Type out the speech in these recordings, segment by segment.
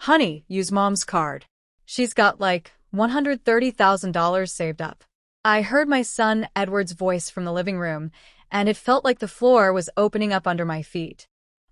Honey, use mom's card. She's got like $130,000 saved up. I heard my son Edward's voice from the living room, and it felt like the floor was opening up under my feet.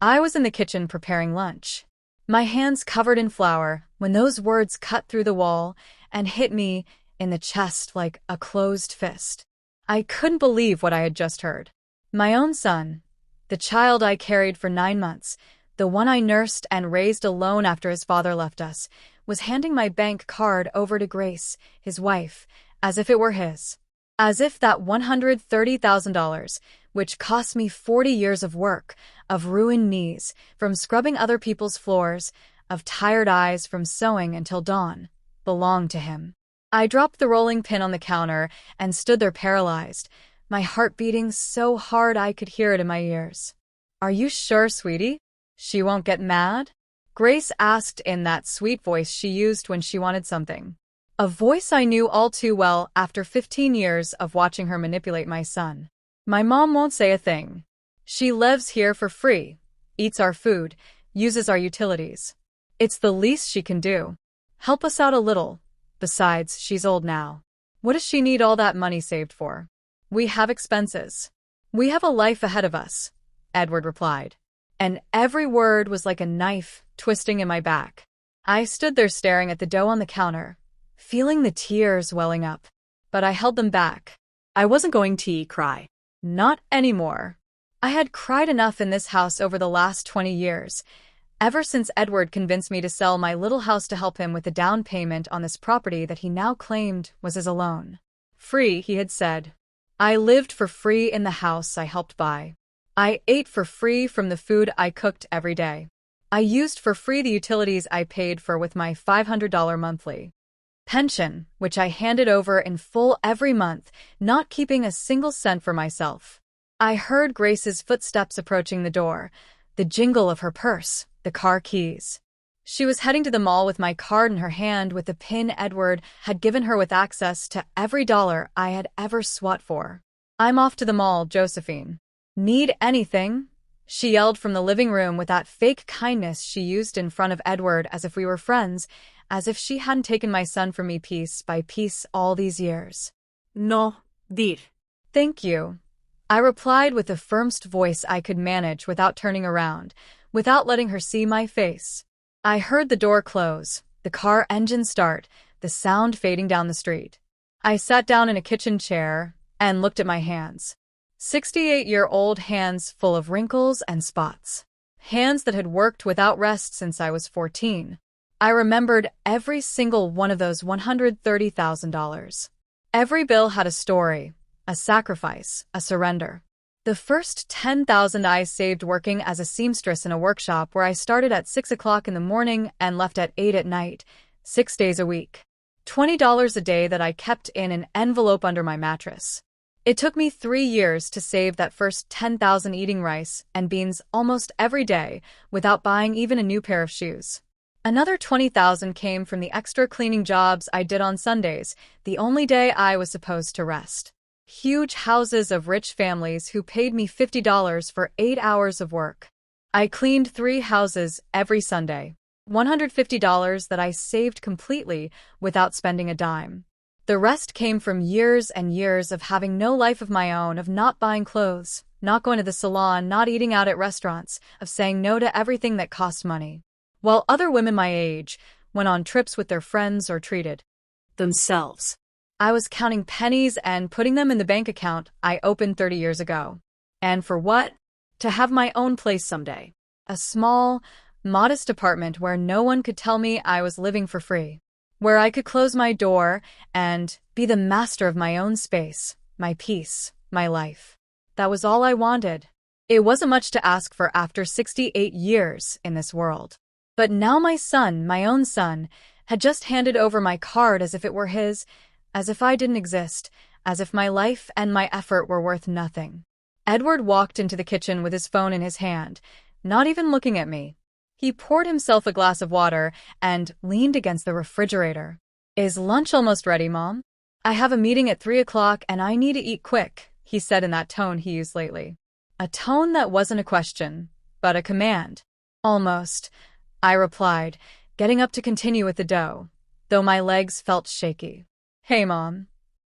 I was in the kitchen preparing lunch, my hands covered in flour, when those words cut through the wall and hit me in the chest like a closed fist. I couldn't believe what I had just heard. My own son, the child I carried for 9 months, the one I nursed and raised alone after his father left us, was handing my bank card over to Grace, his wife, as if it were his. As if that $130,000, which cost me 40 years of work, of ruined knees from scrubbing other people's floors, of tired eyes from sewing until dawn, belonged to him. I dropped the rolling pin on the counter and stood there paralyzed, my heart beating so hard I could hear it in my ears. "Are you sure, sweetie? She won't get mad?" Grace asked in that sweet voice she used when she wanted something. A voice I knew all too well after 15 years of watching her manipulate my son. "My mom won't say a thing. She lives here for free, eats our food, uses our utilities. It's the least she can do. Help us out a little. Besides, she's old now. What does she need all that money saved for? We have expenses. We have a life ahead of us," Edward replied. And every word was like a knife twisting in my back. I stood there staring at the dough on the counter, feeling the tears welling up. But I held them back. I wasn't going to cry. Not anymore. I had cried enough in this house over the last 20 years, ever since Edward convinced me to sell my little house to help him with the down payment on this property that he now claimed was his alone. Free, he had said. I lived for free in the house I helped buy. I ate for free from the food I cooked every day. I used for free the utilities I paid for with my $500 monthly pension, which I handed over in full every month, not keeping a single cent for myself. I heard Grace's footsteps approaching the door, the jingle of her purse, the car keys. She was heading to the mall with my card in her hand with the pin Edward had given her with access to every dollar I had ever swat for. "I'm off to the mall, Josephine. Need anything?" she yelled from the living room with that fake kindness she used in front of Edward as if we were friends, as if she hadn't taken my son from me piece by piece all these years. "No, dear." "Thank you," I replied with the firmest voice I could manage without turning around, without letting her see my face. I heard the door close, the car engine start, the sound fading down the street. I sat down in a kitchen chair and looked at my hands. 68-year-old hands full of wrinkles and spots. Hands that had worked without rest since I was 14. I remembered every single one of those $130,000. Every bill had a story, a sacrifice, a surrender. The first $10,000 I saved working as a seamstress in a workshop where I started at 6 o'clock in the morning and left at 8 at night, 6 days a week. $20 a day that I kept in an envelope under my mattress. It took me 3 years to save that first $10,000 eating rice and beans almost every day without buying even a new pair of shoes. Another $20,000 came from the extra cleaning jobs I did on Sundays, the only day I was supposed to rest. Huge houses of rich families who paid me $50 for 8 hours of work. I cleaned 3 houses every Sunday. $150 that I saved completely without spending a dime. The rest came from years and years of having no life of my own, of not buying clothes, not going to the salon, not eating out at restaurants, of saying no to everything that cost money. While other women my age went on trips with their friends or treated themselves, I was counting pennies and putting them in the bank account I opened 30 years ago. And for what? To have my own place someday. A small, modest apartment where no one could tell me I was living for free. Where I could close my door and be the master of my own space, my peace, my life. That was all I wanted. It wasn't much to ask for after 68 years in this world. But now my son, my own son, had just handed over my card as if it were his, as if I didn't exist, as if my life and my effort were worth nothing. Edward walked into the kitchen with his phone in his hand, not even looking at me. He poured himself a glass of water and leaned against the refrigerator. "Is lunch almost ready, Mom? I have a meeting at 3 o'clock and I need to eat quick," he said in that tone he used lately. A tone that wasn't a question, but a command. "Almost," I replied, getting up to continue with the dough, though my legs felt shaky. "Hey, Mom."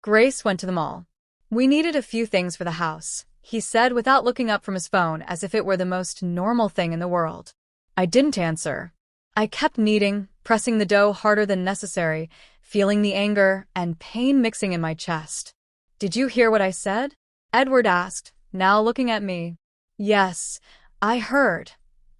Grace went to the mall. "We needed a few things for the house," he said without looking up from his phone as if it were the most normal thing in the world. I didn't answer. I kept kneading, pressing the dough harder than necessary, feeling the anger and pain mixing in my chest. "Did you hear what I said?" Edward asked, now looking at me. "Yes, I heard,"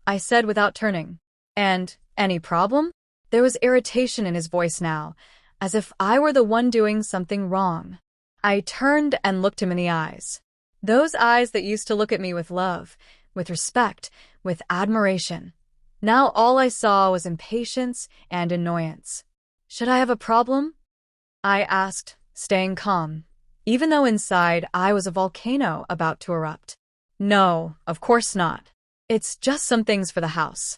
I said without turning. "And, any problem?" There was irritation in his voice now, as if I were the one doing something wrong. I turned and looked him in the eyes. Those eyes that used to look at me with love, with respect, with admiration. Now all I saw was impatience and annoyance. "Should I have a problem?" I asked, staying calm, even though inside I was a volcano about to erupt. "No, of course not. It's just some things for the house.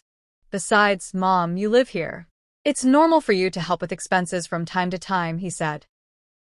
Besides, Mom, you live here. It's normal for you to help with expenses from time to time," he said,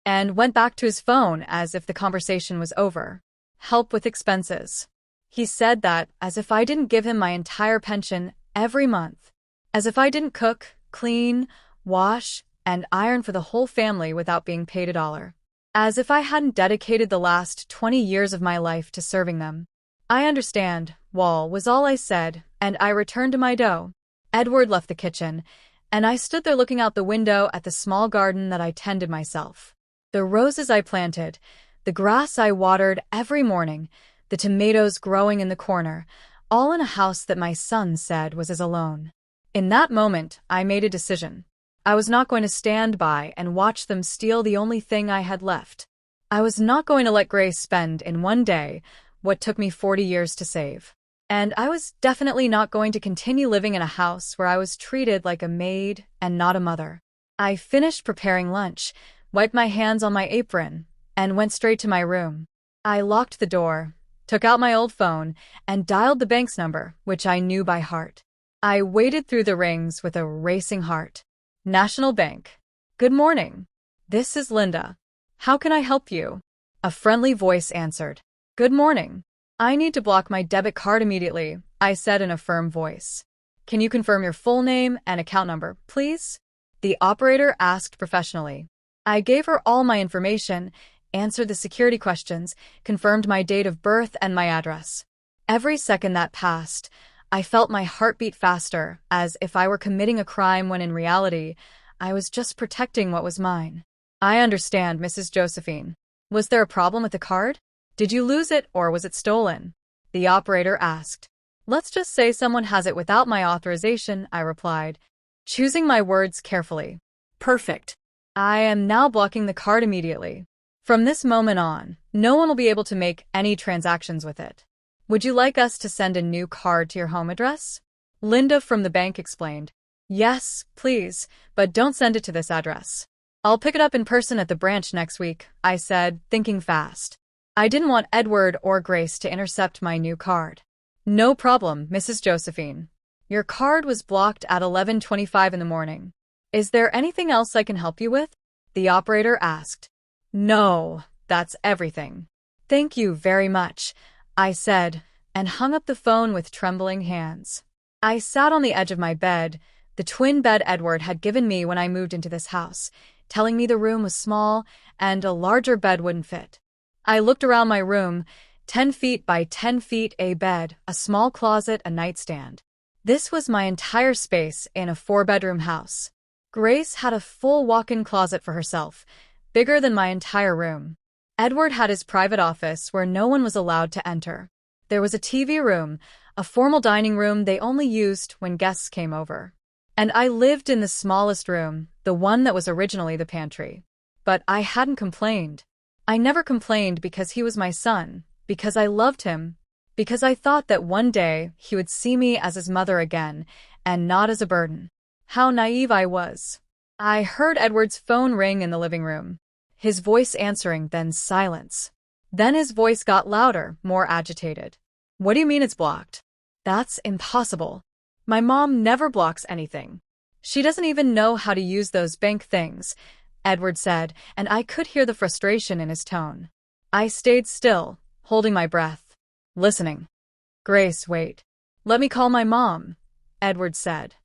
and went back to his phone as if the conversation was over. Help with expenses. He said that as if I didn't give him my entire pension every month. As if I didn't cook, clean, wash, and iron for the whole family without being paid $1. As if I hadn't dedicated the last 20 years of my life to serving them. "I understand, Wall," was all I said, and I returned to my dough. Edward left the kitchen, and I stood there looking out the window at the small garden that I tended myself. The roses I planted, the grass I watered every morning, the tomatoes growing in the corner, all in a house that my son said was his alone. In that moment, I made a decision. I was not going to stand by and watch them steal the only thing I had left. I was not going to let Grace spend in one day what took me 40 years to save. And I was definitely not going to continue living in a house where I was treated like a maid and not a mother. I finished preparing lunch, wiped my hands on my apron, and went straight to my room. I locked the door, took out my old phone, and dialed the bank's number, which I knew by heart. I waited through the rings with a racing heart. "National Bank. Good morning. This is Linda. How can I help you?" A friendly voice answered. "Good morning. I need to block my debit card immediately," I said in a firm voice. "Can you confirm your full name and account number, please?" The operator asked professionally. I gave her all my information, answered the security questions, confirmed my date of birth and my address. Every second that passed, I felt my heart beat faster, as if I were committing a crime when in reality, I was just protecting what was mine. "I understand, Mrs. Josephine. Was there a problem with the card? Did you lose it or was it stolen?" The operator asked. "Let's just say someone has it without my authorization," I replied, choosing my words carefully. "Perfect. I am now blocking the card immediately. From this moment on, no one will be able to make any transactions with it. Would you like us to send a new card to your home address?" Linda from the bank explained. "Yes, please, but don't send it to this address. I'll pick it up in person at the branch next week," I said, thinking fast. I didn't want Edward or Grace to intercept my new card. "No problem, Mrs. Josephine. Your card was blocked at 11:25 in the morning. Is there anything else I can help you with?" the operator asked. "No, that's everything. Thank you very much," I said, and hung up the phone with trembling hands. I sat on the edge of my bed, the twin bed Edward had given me when I moved into this house, telling me the room was small and a larger bed wouldn't fit. I looked around my room, 10 feet by 10 feet, a bed, a small closet, a nightstand. This was my entire space in a 4-bedroom house. Grace had a full walk-in closet for herself, bigger than my entire room. Edward had his private office where no one was allowed to enter. There was a TV room, a formal dining room they only used when guests came over. And I lived in the smallest room, the one that was originally the pantry. But I hadn't complained. I never complained because he was my son, because I loved him, because I thought that one day he would see me as his mother again, and not as a burden. How naive I was. I heard Edward's phone ring in the living room. His voice answering, then silence. Then his voice got louder, more agitated. "What do you mean it's blocked?" "That's impossible. My mom never blocks anything. She doesn't even know how to use those bank things," Edward said, and I could hear the frustration in his tone. I stayed still, holding my breath, listening. "Grace, wait. Let me call my mom," Edward said.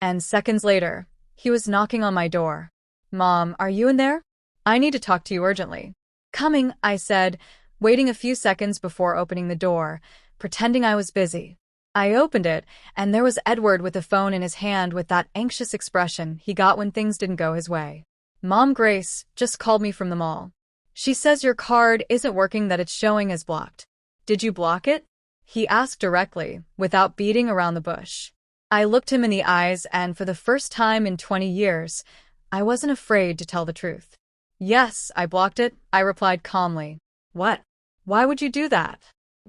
And seconds later, he was knocking on my door. "Mom, are you in there? I need to talk to you urgently." "Coming," I said, waiting a few seconds before opening the door, pretending I was busy. I opened it, and there was Edward with the phone in his hand with that anxious expression he got when things didn't go his way. "Mom, Grace just called me from the mall. She says your card isn't working, that it's showing as blocked." "Did you block it?" he asked directly, without beating around the bush. I looked him in the eyes, and for the first time in 20 years, I wasn't afraid to tell the truth. "Yes, I blocked it," I replied calmly. "What? Why would you do that?"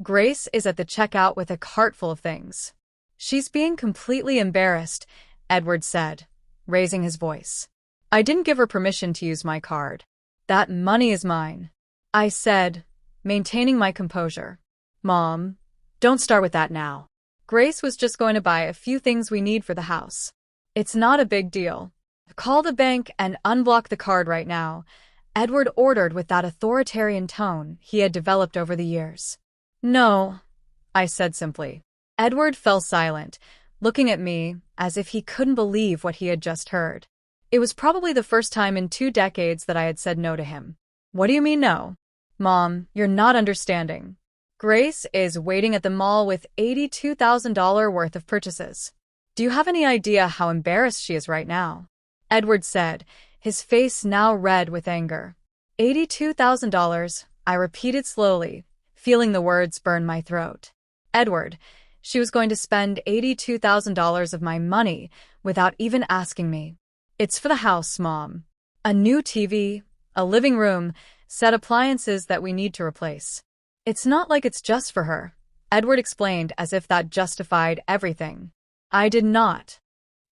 "Grace is at the checkout with a cart full of things. She's being completely embarrassed," Edward said, raising his voice. "I didn't give her permission to use my card. That money is mine," I said, maintaining my composure. "Mom, don't start with that now. Grace was just going to buy a few things we need for the house. It's not a big deal. Call the bank and unblock the card right now," Edward ordered with that authoritarian tone he had developed over the years. "No," I said simply. Edward fell silent, looking at me as if he couldn't believe what he had just heard. It was probably the first time in 2 decades that I had said no to him. "What do you mean no?" "Mom, you're not understanding. Grace is waiting at the mall with $82,000 worth of purchases. Do you have any idea how embarrassed she is right now?" Edward said, his face now red with anger. $82,000, I repeated slowly, feeling the words burn my throat. "Edward, she was going to spend $82,000 of my money without even asking me. It's for the house, Mom. A new TV, a living room, set appliances that we need to replace. It's not like it's just for her," Edward explained as if that justified everything. "I did not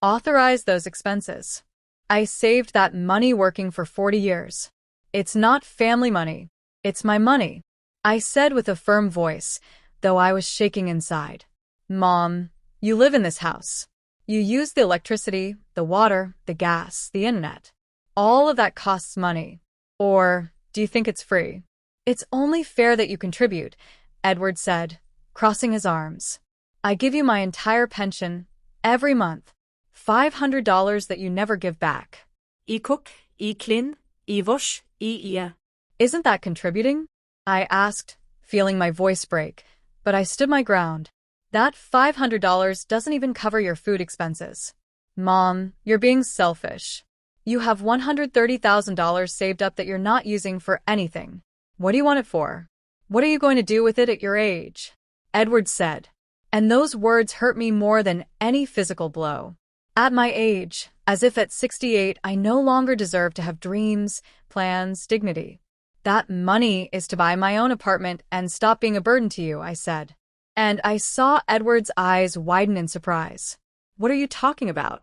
authorize those expenses. I saved that money working for 40 years. It's not family money. It's my money," I said with a firm voice, though I was shaking inside. "Mom, you live in this house. You use the electricity, the water, the gas, the internet. All of that costs money. Or do you think it's free?" "It's only fair that you contribute," Edward said, crossing his arms. "I give you my entire pension, every month. $500 that you never give back. I cook, I clean, I wash, I eat. Isn't that contributing?" I asked, feeling my voice break, but I stood my ground. "That $500 doesn't even cover your food expenses." "Mom, you're being selfish. You have $130,000 saved up that you're not using for anything. What do you want it for? What are you going to do with it at your age?" Edward said. And those words hurt me more than any physical blow. At my age, as if at 68 I no longer deserve to have dreams, plans, dignity. "That money is to buy my own apartment and stop being a burden to you," I said. And I saw Edward's eyes widen in surprise. "What are you talking about?"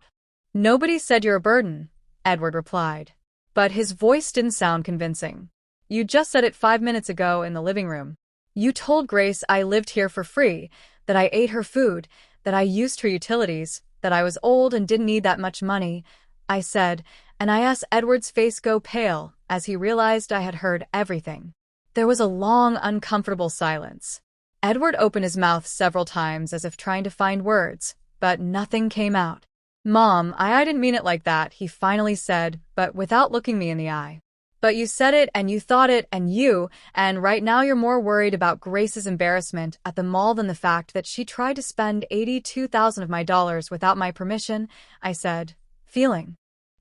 "Nobody said you're a burden," Edward replied. But his voice didn't sound convincing. "You just said it 5 minutes ago in the living room. You told Grace I lived here for free, that I ate her food, that I used her utilities, that I was old and didn't need that much money," I said, and I asked Edward's face go pale as he realized I had heard everything. There was a long, uncomfortable silence. Edward opened his mouth several times as if trying to find words, but nothing came out. "Mom, I didn't mean it like that," he finally said, but without looking me in the eye. "But you said it and you thought it and right now you're more worried about Grace's embarrassment at the mall than the fact that she tried to spend $82,000 of my dollars without my permission," I said, feeling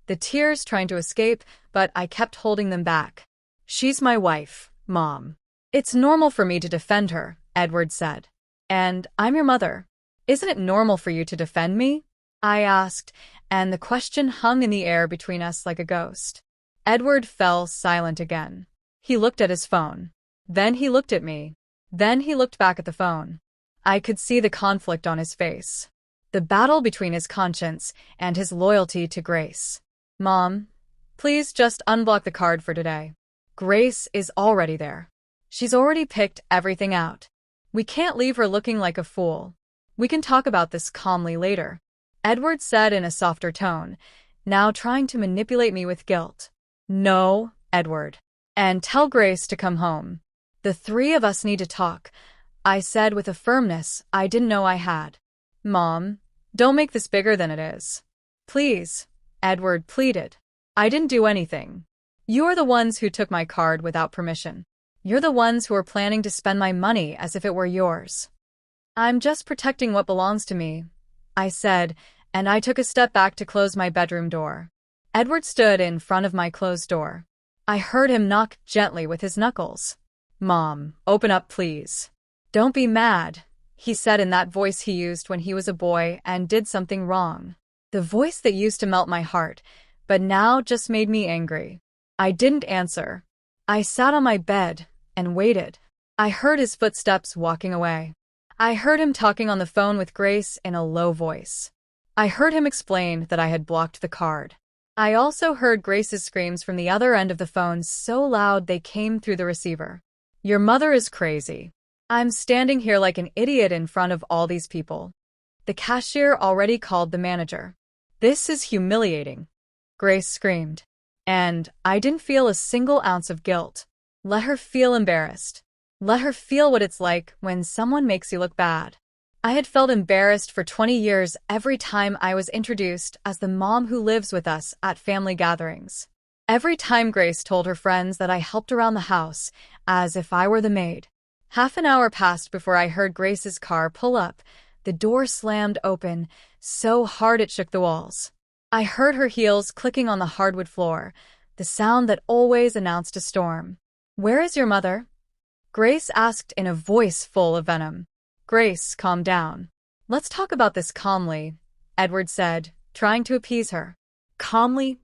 the tears trying to escape, but I kept holding them back. "She's my wife, Mom. It's normal for me to defend her," Edward said. "And I'm your mother. Isn't it normal for you to defend me?" I asked, and the question hung in the air between us like a ghost. Edward fell silent again. He looked at his phone. Then he looked at me. Then he looked back at the phone. I could see the conflict on his face. The battle between his conscience and his loyalty to Grace. "Mom, please just unblock the card for today. Grace is already there. She's already picked everything out. We can't leave her looking like a fool. We can talk about this calmly later," Edward said in a softer tone, now trying to manipulate me with guilt. "No, Edward. And tell Grace to come home. The 3 of us need to talk," I said with a firmness I didn't know I had. "Mom, don't make this bigger than it is. Please, Edward pleaded. I didn't do anything. You're the ones who took my card without permission. You're the ones who are planning to spend my money as if it were yours. I'm just protecting what belongs to me, I said, and I took a step back to close my bedroom door. Edward stood in front of my closed door. I heard him knock gently with his knuckles. Mom, open up please. Don't be mad, he said in that voice he used when he was a boy and did something wrong. The voice that used to melt my heart, but now just made me angry. I didn't answer. I sat on my bed and waited. I heard his footsteps walking away. I heard him talking on the phone with Grace in a low voice. I heard him explain that I had blocked the card. I also heard Grace's screams from the other end of the phone so loud they came through the receiver. Your mother is crazy. I'm standing here like an idiot in front of all these people. The cashier already called the manager. This is humiliating, Grace screamed. And I didn't feel a single ounce of guilt. Let her feel embarrassed. Let her feel what it's like when someone makes you look bad. I had felt embarrassed for 20 years every time I was introduced as the mom who lives with us at family gatherings. Every time Grace told her friends that I helped around the house, as if I were the maid. Half an hour passed before I heard Grace's car pull up. The door slammed open, so hard it shook the walls. I heard her heels clicking on the hardwood floor, the sound that always announced a storm. Where is your mother? Grace asked in a voice full of venom. Grace, calm down. Let's talk about this calmly, Edward said, trying to appease her. Calmly.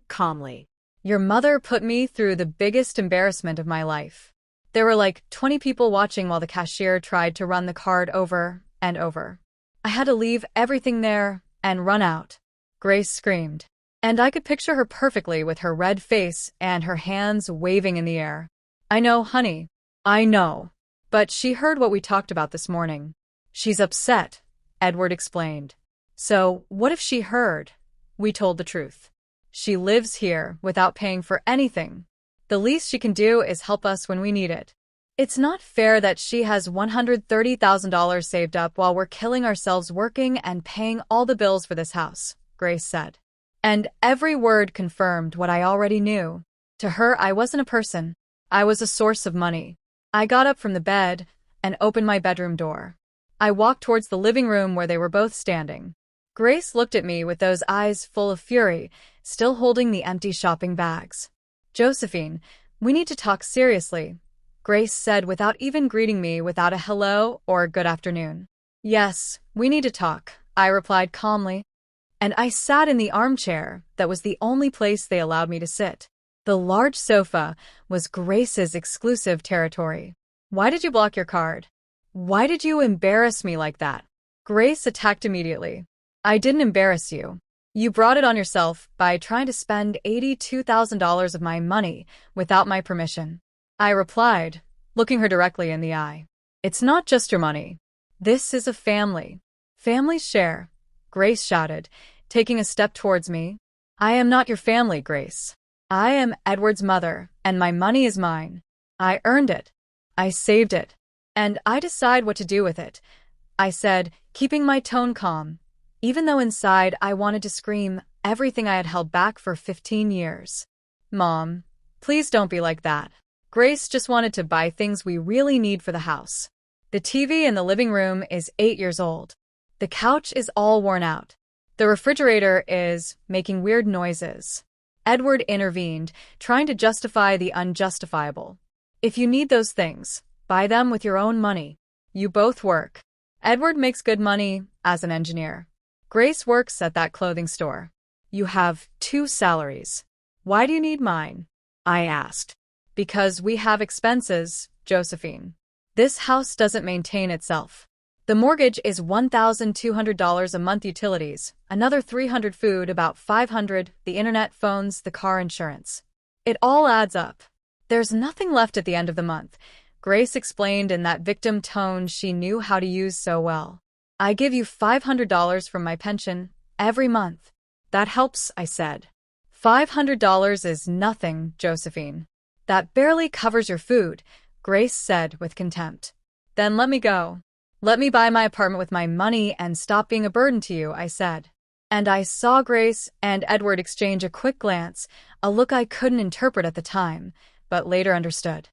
Your mother put me through the biggest embarrassment of my life. There were like 20 people watching while the cashier tried to run the card over and over. I had to leave everything there and run out. Grace screamed. And I could picture her perfectly with her red face and her hands waving in the air. I know, honey. I know. But she heard what we talked about this morning. She's upset, Edward explained. So, what if she heard? We told the truth. She lives here without paying for anything. The least she can do is help us when we need it. It's not fair that she has $130,000 saved up while we're killing ourselves working and paying all the bills for this house, Grace said. And every word confirmed what I already knew. To her, I wasn't a person. I was a source of money. I got up from the bed and opened my bedroom door. I walked towards the living room where they were both standing. Grace looked at me with those eyes full of fury, still holding the empty shopping bags. Josephine, we need to talk seriously, Grace said without even greeting me without a hello or good afternoon. Yes, we need to talk, I replied calmly. And I sat in the armchair that was the only place they allowed me to sit. The large sofa was Grace's exclusive territory. Why did you block your card? Why did you embarrass me like that? Grace attacked immediately. I didn't embarrass you. You brought it on yourself by trying to spend $82,000 of my money without my permission. I replied, looking her directly in the eye. It's not just your money. This is a family. Families share, Grace shouted, taking a step towards me. I am not your family, Grace. I am Edward's mother, and my money is mine. I earned it. I saved it. And I decide what to do with it, I said, keeping my tone calm, even though inside I wanted to scream everything I had held back for 15 years. Mom, please don't be like that. Grace just wanted to buy things we really need for the house. The TV in the living room is 8 years old. The couch is all worn out. The refrigerator is making weird noises. Edward intervened, trying to justify the unjustifiable. If you need those things, buy them with your own money. You both work. Edward makes good money as an engineer. Grace works at that clothing store. You have 2 salaries. Why do you need mine? I asked. Because we have expenses, Josephine. This house doesn't maintain itself. The mortgage is $1,200 a month utilities, another $300 food, about $500 the internet, phones, the car insurance. It all adds up. There's nothing left at the end of the month, Grace explained in that victim tone she knew how to use so well. I give you $500 from my pension every month. That helps, I said. $500 is nothing, Josephine. That barely covers your food, Grace said with contempt. Then let me go. Let me buy my apartment with my money and stop being a burden to you, I said. And I saw Grace and Edward exchange a quick glance, a look I couldn't interpret at the time, but later understood.